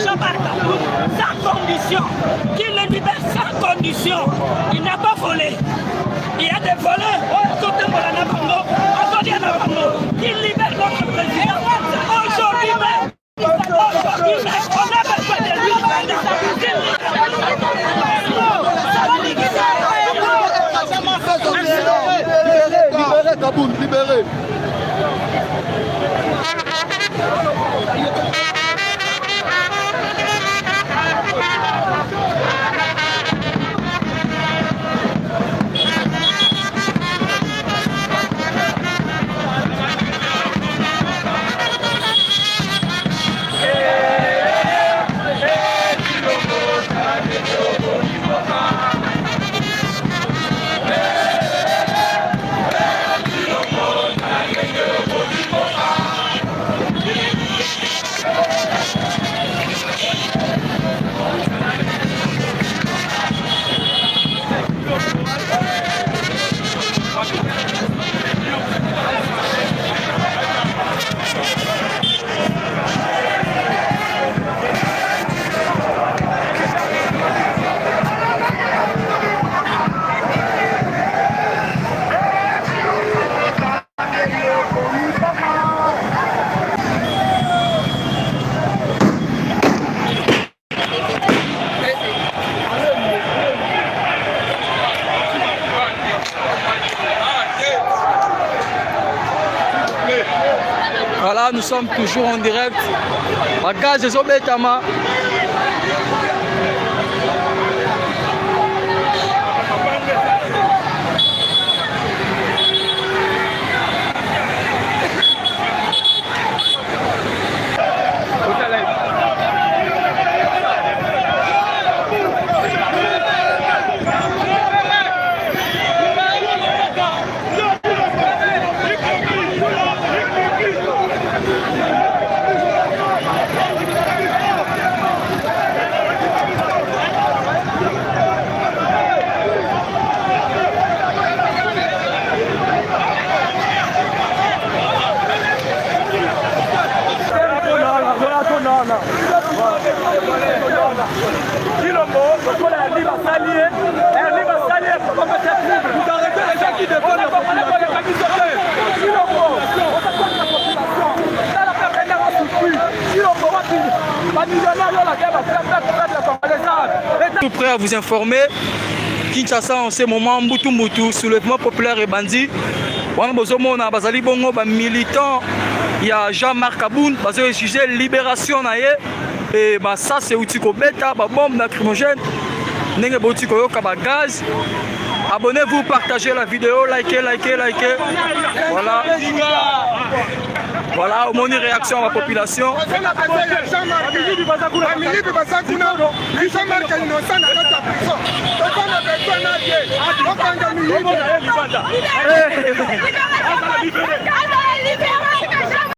Jean-Marc Aboud sans condition. Qu'il le libère sans condition. Il n'a pas volé. Il y a des voleurs. Qu'il libère notre président. Aujourd'hui même, on a besoin de lui. Libérez Kaboul, libérez. Voilà, nous sommes toujours en direct à Gaz des Obetama. Tout prêt à vous informer. Kinshasa en ce moment, Mbutu, soulèvement populaire et bandit. On a militant. Il y a Jean-Marc Aboud, parce que sujet libération et bah ça c'est Outiko Beta, bah bombe lacrymogène, n'enge Outiko Yoka bah gaz. Abonnez-vous, partagez la vidéo, likez. Voilà. Voilà, au moins une réaction à la population.